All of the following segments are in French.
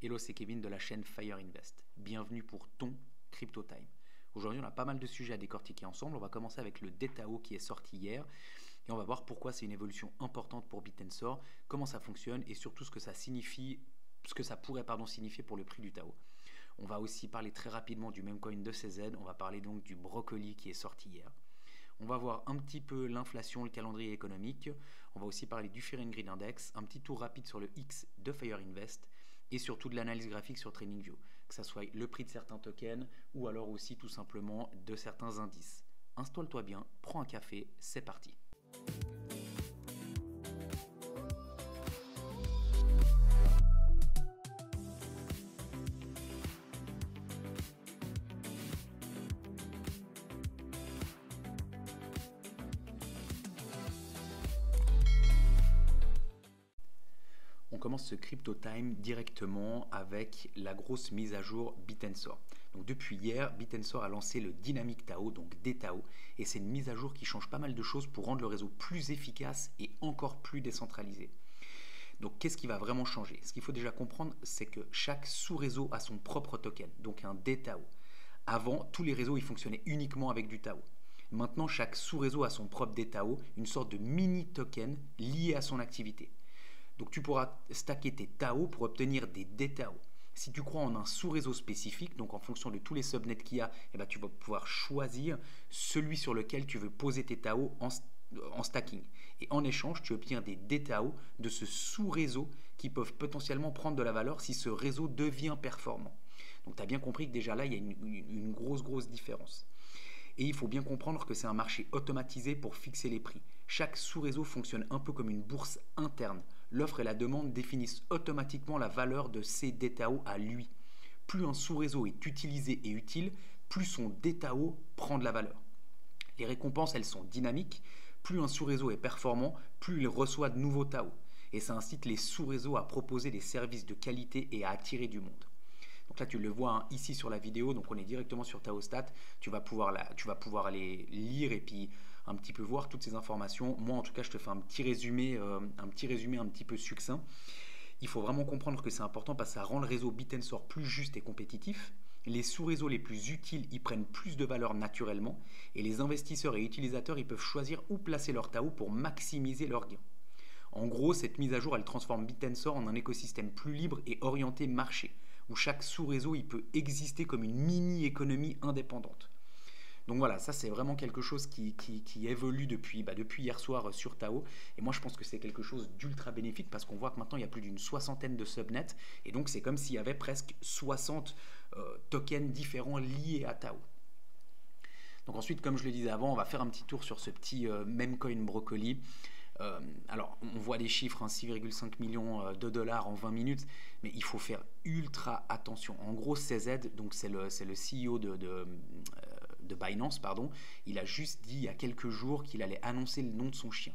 Hello, c'est Kevin de la chaîne Fire Invest. Bienvenue pour ton Crypto Time. Aujourd'hui, on a pas mal de sujets à décortiquer ensemble. On va commencer avec le DTAO qui est sorti hier et on va voir pourquoi c'est une évolution importante pour Bitensor, comment ça fonctionne et surtout ce que ça signifie, ce que ça pourrait signifier pour le prix du TAO. On va aussi parler très rapidement du même coin de CZ. On va parler donc du Broccoli qui est sorti hier. On va voir un petit peu l'inflation, le calendrier économique. On va aussi parler du Fear and Greed Index, un petit tour rapide sur le X de Fire Invest et surtout de l'analyse graphique sur TradingView, que ce soit le prix de certains tokens ou alors aussi tout simplement de certains indices. Installe-toi bien, prends un café, c'est parti. On commence ce Crypto Time directement avec la grosse mise à jour Bitensor. Donc depuis hier, Bitensor a lancé le Dynamic TAO, donc DTAO, et c'est une mise à jour qui change pas mal de choses pour rendre le réseau plus efficace et encore plus décentralisé. Donc qu'est-ce qui va vraiment changer? Ce qu'il faut déjà comprendre, c'est que chaque sous-réseau a son propre token, donc un DTAO. Avant, tous les réseaux ils fonctionnaient uniquement avec du TAO. Maintenant, chaque sous-réseau a son propre DTAO, une sorte de mini token lié à son activité. Donc tu pourras stacker tes TAO pour obtenir des DTAO. Si tu crois en un sous-réseau spécifique, donc en fonction de tous les subnets qu'il y a, tu vas pouvoir choisir celui sur lequel tu veux poser tes TAO en stacking. Et en échange, tu obtiens des DTAO de ce sous-réseau qui peuvent potentiellement prendre de la valeur si ce réseau devient performant. Donc tu as bien compris que déjà là, il y a une grosse différence. Et il faut bien comprendre que c'est un marché automatisé pour fixer les prix. Chaque sous-réseau fonctionne un peu comme une bourse interne. L'offre et la demande définissent automatiquement la valeur de ces DTAO à lui. Plus un sous-réseau est utilisé et utile, plus son DTAO prend de la valeur. Les récompenses, elles sont dynamiques. Plus un sous-réseau est performant, plus il reçoit de nouveaux TAO. Et ça incite les sous-réseaux à proposer des services de qualité et à attirer du monde. Donc là, tu le vois ici sur la vidéo, donc on est directement sur Taostat. Tu vas pouvoir aller lire et puis un petit peu voir toutes ces informations. Moi, en tout cas, je te fais un petit résumé un petit peu succinct. Il faut vraiment comprendre que c'est important parce que ça rend le réseau Bitensor plus juste et compétitif. Les sous-réseaux les plus utiles y prennent plus de valeur naturellement et les investisseurs et utilisateurs ils peuvent choisir où placer leur TAO pour maximiser leurs gains. En gros, cette mise à jour, elle transforme Bitensor en un écosystème plus libre et orienté marché, où chaque sous-réseau il peut exister comme une mini-économie indépendante. Donc voilà, ça c'est vraiment quelque chose qui évolue depuis hier soir sur TAO. Et moi je pense que c'est quelque chose d'ultra bénéfique parce qu'on voit que maintenant il y a plus d'une soixantaine de subnets. Et donc c'est comme s'il y avait presque 60 tokens différents liés à TAO. Donc ensuite, comme je le disais avant, on va faire un petit tour sur ce petit meme coin Broccoli. Alors, on voit des chiffres, 6,5 millions de dollars en 20 minutes, mais il faut faire ultra attention. En gros, CZ, donc c'est le CEO de Binance, pardon, il a juste dit il y a quelques jours qu'il allait annoncer le nom de son chien.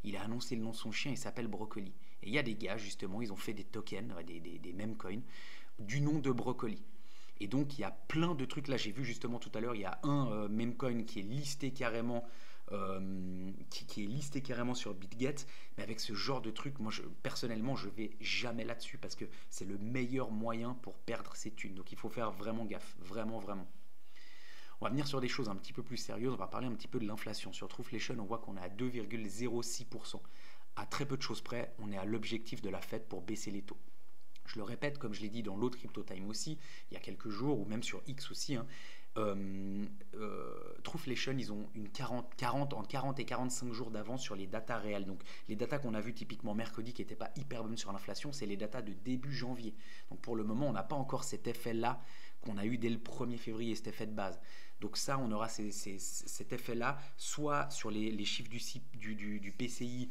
Il a annoncé le nom de son chien, il s'appelle Broccoli. Et il y a des gars, justement, ils ont fait des tokens, des meme coins, du nom de Broccoli. Et donc, il y a plein de trucs. Là, j'ai vu justement tout à l'heure, il y a un meme coin qui est listé carrément sur BitGet, mais avec ce genre de truc, moi personnellement je vais jamais là-dessus parce que c'est le meilleur moyen pour perdre ses thunes, donc il faut faire vraiment gaffe, vraiment. On va venir sur des choses un petit peu plus sérieuses, on va parler un petit peu de l'inflation. Sur Trueflation, on voit qu'on est à 2,06%. À très peu de choses près, on est à l'objectif de la Fed pour baisser les taux. Je le répète, comme je l'ai dit dans l'autre Crypto Time aussi, il y a quelques jours, ou même sur X aussi, Trueflation, ils ont entre 40 et 45 jours d'avance sur les datas réelles. Donc les datas qu'on a vues typiquement mercredi qui n'étaient pas hyper bonnes sur l'inflation, c'est les datas de début janvier. Donc pour le moment, on n'a pas encore cet effet-là qu'on a eu dès le 1er février, cet effet de base. Donc ça, on aura cet effet-là, soit sur les chiffres du PCI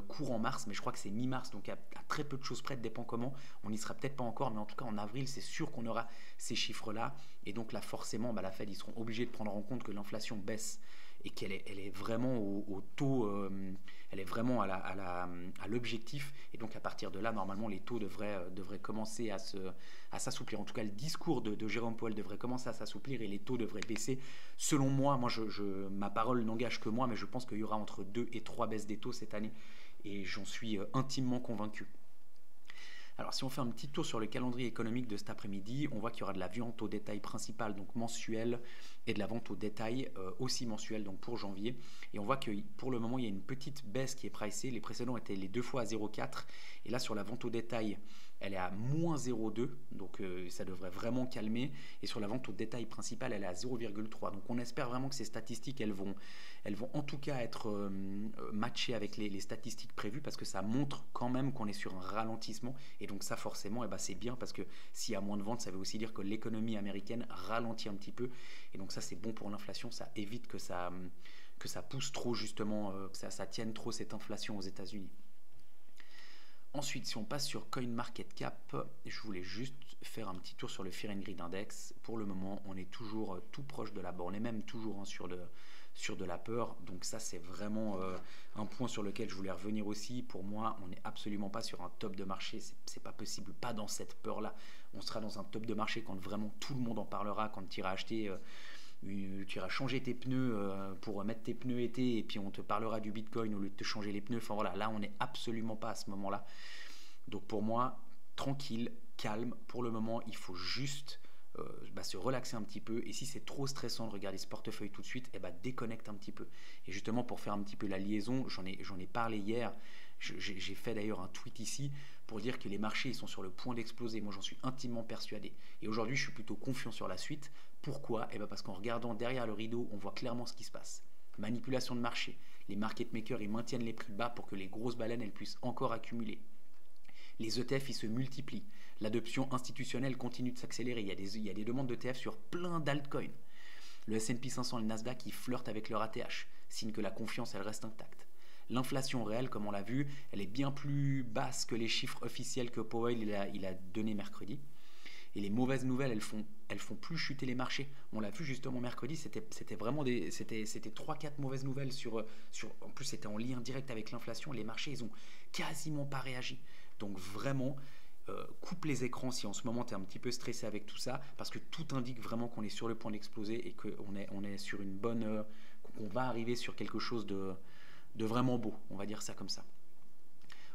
courant mars, mais je crois que c'est mi-mars, donc à très peu de choses près, dépend comment, on n'y sera peut-être pas encore, mais en tout cas en avril, c'est sûr qu'on aura ces chiffres-là, et donc là forcément, la Fed, ils seront obligés de prendre en compte que l'inflation baisse et qu'elle est vraiment au taux, elle est vraiment à l'objectif, et donc à partir de là, normalement, les taux devraient commencer à s'assouplir. En tout cas, le discours de Jérôme Powell devrait commencer à s'assouplir et les taux devraient baisser. Selon moi, ma parole n'engage que moi, mais je pense qu'il y aura entre 2 et 3 baisses des taux cette année, et j'en suis intimement convaincu. Alors, si on fait un petit tour sur le calendrier économique de cet après-midi, on voit qu'il y aura de la vente au détail principale, donc mensuelle, et de la vente au détail aussi mensuelle, donc pour janvier. Et on voit que pour le moment, il y a une petite baisse qui est pricée. Les précédents étaient les deux fois à 0,4. Et là, sur la vente au détail, elle est à moins 0,2. Donc, ça devrait vraiment calmer. Et sur la vente au détail principale, elle est à 0,3. Donc, on espère vraiment que ces statistiques, elles vont en tout cas être matchées avec les statistiques prévues parce que ça montre quand même qu'on est sur un ralentissement. Et donc ça forcément, c'est bien parce que s'il y a moins de ventes, ça veut aussi dire que l'économie américaine ralentit un petit peu. Et donc ça, c'est bon pour l'inflation. Ça évite que ça pousse trop justement, que ça tienne trop cette inflation aux États-Unis. Ensuite, si on passe sur CoinMarketCap, je voulais juste faire un petit tour sur le Fear and Greed Index. Pour le moment, on est toujours tout proche de la borne. On est même toujours sur de la peur. Donc ça, c'est vraiment un point sur lequel je voulais revenir aussi. Pour moi, on n'est absolument pas sur un top de marché. C'est pas possible, pas dans cette peur-là. On sera dans un top de marché quand vraiment tout le monde en parlera, quand tu iras acheter... tu iras changer tes pneus pour mettre tes pneus été et puis on te parlera du Bitcoin au lieu de te changer les pneus. Enfin voilà, là on n'est absolument pas à ce moment-là. Donc pour moi, tranquille, calme. Pour le moment, il faut juste se relaxer un petit peu. Et si c'est trop stressant de regarder ce portefeuille tout de suite, déconnecte un petit peu. Et justement, pour faire un petit peu la liaison, j'en ai parlé hier. J'ai fait d'ailleurs un tweet ici pour dire que les marchés ils sont sur le point d'exploser. Moi, j'en suis intimement persuadé. Et aujourd'hui, je suis plutôt confiant sur la suite. Pourquoi ? Parce qu'en regardant derrière le rideau, on voit clairement ce qui se passe. Manipulation de marché. Les market makers ils maintiennent les prix bas pour que les grosses baleines elles puissent encore accumuler. Les ETF ils se multiplient. L'adoption institutionnelle continue de s'accélérer. Il y a des demandes d'ETF sur plein d'altcoins. Le S&P 500 et le Nasdaq ils flirtent avec leur ATH, signe que la confiance elle reste intacte. L'inflation réelle, comme on l'a vu, elle est bien plus basse que les chiffres officiels que Powell il a donné mercredi. Et les mauvaises nouvelles, elles font plus chuter les marchés. On l'a vu justement mercredi, c'était vraiment c'était 3-4 mauvaises nouvelles en plus c'était en lien direct avec l'inflation. Les marchés, ils ont quasiment pas réagi. Donc vraiment, coupe les écrans si en ce moment tu es un petit peu stressé avec tout ça, parce que tout indique vraiment qu'on est sur le point d'exploser et qu'on est sur une bonne... qu'on va arriver sur quelque chose de vraiment beau, on va dire ça comme ça.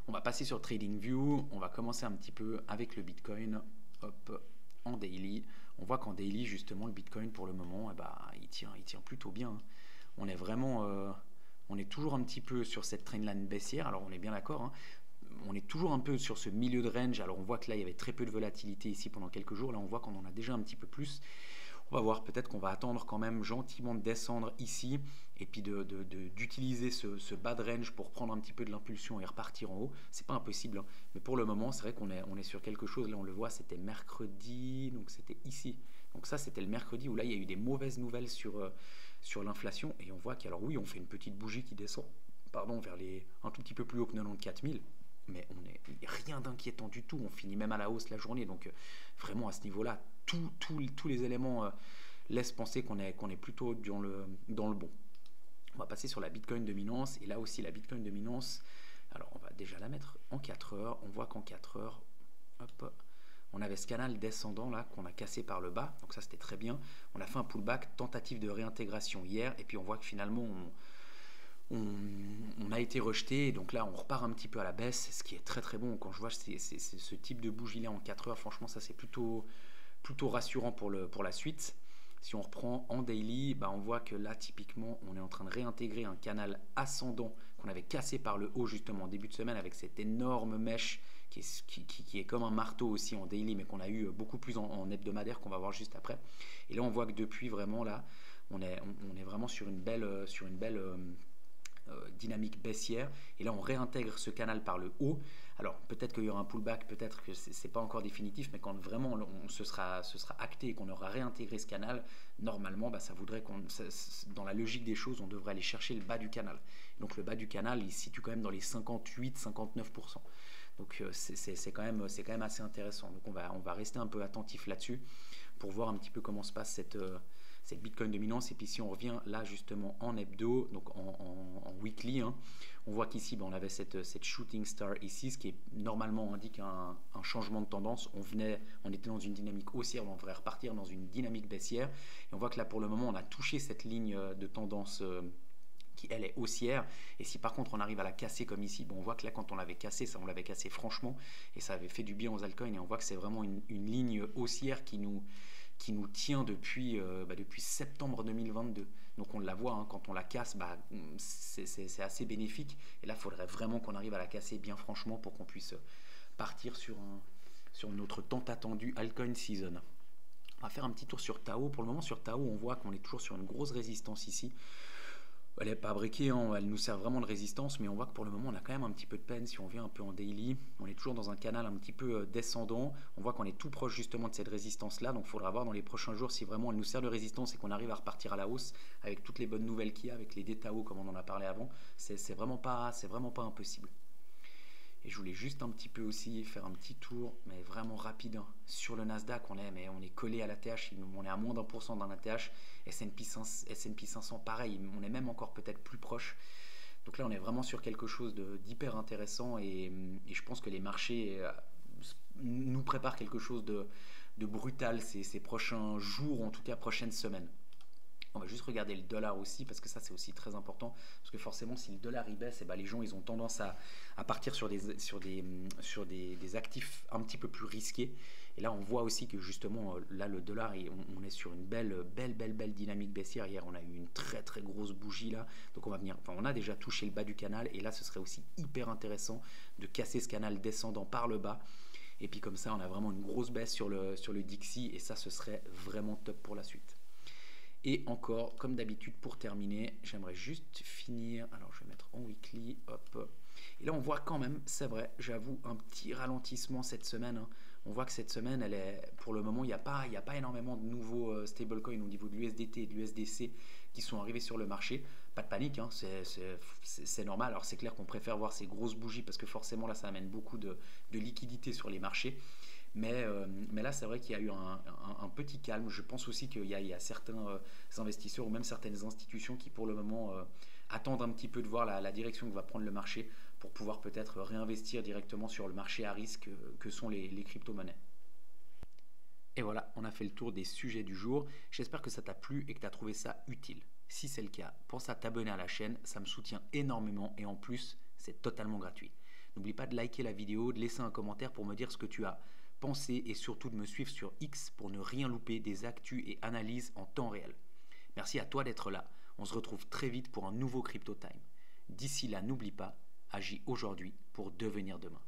On va passer sur TradingView, on va commencer un petit peu avec le Bitcoin. Hop, en daily, on voit qu'en daily justement le Bitcoin pour le moment il tient plutôt bien. On est vraiment on est toujours un petit peu sur cette trendline baissière. Alors on est bien d'accord, hein. On est toujours un peu sur ce milieu de range. Alors on voit que là il y avait très peu de volatilité ici pendant quelques jours. Là on voit qu'on en a déjà un petit peu plus. On va voir, peut-être qu'on va attendre quand même gentiment de descendre ici et puis d'utiliser ce bas de range pour prendre un petit peu de l'impulsion et repartir en haut. C'est pas impossible, hein. Mais pour le moment, c'est vrai qu'on est sur quelque chose. Là, on le voit, c'était mercredi, donc c'était ici. Donc ça, c'était le mercredi où là, il y a eu des mauvaises nouvelles sur l'inflation. Et on voit qu'alors oui, on fait une petite bougie qui descend vers un tout petit peu plus haut que 94 000. Mais il n'y a rien d'inquiétant du tout. On finit même à la hausse la journée. Donc vraiment, à ce niveau-là, tous les éléments laissent penser qu'on est plutôt dans le bon. On va passer sur la Bitcoin dominance. Et là aussi, la Bitcoin dominance, alors on va déjà la mettre en 4 heures. On voit qu'en 4 heures, hop, on avait ce canal descendant là qu'on a cassé par le bas. Donc ça, c'était très bien. On a fait un pullback, tentative de réintégration hier. Et puis on voit que finalement, on a été rejeté. Donc là, on repart un petit peu à la baisse, ce qui est très très bon. Quand je vois ce type de bougie là en 4 heures, franchement, ça c'est plutôt rassurant pour la suite. Si on reprend en daily, on voit que là typiquement on est en train de réintégrer un canal ascendant qu'on avait cassé par le haut justement en début de semaine avec cette énorme mèche qui est comme un marteau aussi en daily, mais qu'on a eu beaucoup plus en hebdomadaire, qu'on va voir juste après. Et là on voit que depuis vraiment là on est vraiment sur une belle dynamique baissière, et là on réintègre ce canal par le haut. Alors peut-être qu'il y aura un pullback, peut-être que c'est pas encore définitif, mais quand vraiment ce sera acté et qu'on aura réintégré ce canal, normalement ça voudrait dans la logique des choses, on devrait aller chercher le bas du canal. Donc le bas du canal il se situe quand même dans les 58-59%. Donc c'est quand même assez intéressant. Donc on va rester un peu attentif là-dessus pour voir un petit peu comment se passe cette Bitcoin dominance. Et puis si on revient là justement en hebdo, donc en weekly, hein, on voit qu'ici on avait cette shooting star ici, ce qui est normalement indique un changement de tendance. On était dans une dynamique haussière, on devrait repartir dans une dynamique baissière. Et on voit que là pour le moment on a touché cette ligne de tendance qui elle est haussière. Et si par contre on arrive à la casser comme ici, bon, on voit que là quand on l'avait cassé, ça on l'avait cassé franchement et ça avait fait du bien aux altcoins et on voit que c'est vraiment une ligne haussière qui nous tient depuis septembre 2022. Donc on la voit, hein, quand on la casse, c'est assez bénéfique. Et là, il faudrait vraiment qu'on arrive à la casser bien franchement pour qu'on puisse partir sur notre tant attendu altcoin season. On va faire un petit tour sur Tao. Pour le moment, sur Tao, on voit qu'on est toujours sur une grosse résistance ici. Elle n'est pas briquée, hein, elle nous sert vraiment de résistance, mais on voit que pour le moment on a quand même un petit peu de peine. Si on vient un peu en daily, on est toujours dans un canal un petit peu descendant. On voit qu'on est tout proche justement de cette résistance là, donc il faudra voir dans les prochains jours si vraiment elle nous sert de résistance et qu'on arrive à repartir à la hausse avec toutes les bonnes nouvelles qu'il y a, avec les DTAO comme on en a parlé avant. C'est vraiment pas impossible. Et je voulais juste un petit peu aussi faire un petit tour, mais vraiment rapide, hein, sur le Nasdaq. On est collé à l'ATH, on est à moins d'1% dans l'ATH. S&P 500, pareil, on est même encore peut-être plus proche. Donc là, on est vraiment sur quelque chose d'hyper intéressant et je pense que les marchés nous préparent quelque chose de brutal ces prochains jours, ou en tout cas prochaines semaines. On va juste regarder le dollar aussi parce que ça c'est aussi très important parce que forcément si le dollar il baisse, les gens ils ont tendance à partir sur des actifs un petit peu plus risqués. Et là on voit aussi que justement là le dollar on est sur une belle dynamique baissière. Hier on a eu une très très grosse bougie là, donc on a déjà touché le bas du canal et là ce serait aussi hyper intéressant de casser ce canal descendant par le bas. Et puis comme ça on a vraiment une grosse baisse sur le Dixie et ça ce serait vraiment top pour la suite. Et encore, comme d'habitude, pour terminer, j'aimerais juste finir. Alors, je vais mettre en weekly. Hop. Et là, on voit quand même, c'est vrai, j'avoue, un petit ralentissement cette semaine. Hein. On voit que cette semaine, pour le moment, il n'y a pas énormément de nouveaux stablecoins au niveau de l'USDT et de l'USDC qui sont arrivés sur le marché. Pas de panique, hein, c'est normal. Alors, c'est clair qu'on préfère voir ces grosses bougies parce que forcément, là, ça amène beaucoup de liquidité sur les marchés. Mais là, c'est vrai qu'il y a eu un petit calme. Je pense aussi qu'il y a certains investisseurs ou même certaines institutions qui, pour le moment, attendent un petit peu de voir la direction que va prendre le marché pour pouvoir peut-être réinvestir directement sur le marché à risque que sont les crypto-monnaies. Et voilà, on a fait le tour des sujets du jour. J'espère que ça t'a plu et que tu as trouvé ça utile. Si c'est le cas, pense à t'abonner à la chaîne, ça me soutient énormément et en plus, c'est totalement gratuit. N'oublie pas de liker la vidéo, de laisser un commentaire pour me dire ce que tu as pensé et surtout de me suivre sur X pour ne rien louper des actus et analyses en temps réel. Merci à toi d'être là. On se retrouve très vite pour un nouveau Crypto Time. D'ici là, n'oublie pas, agis aujourd'hui pour devenir demain.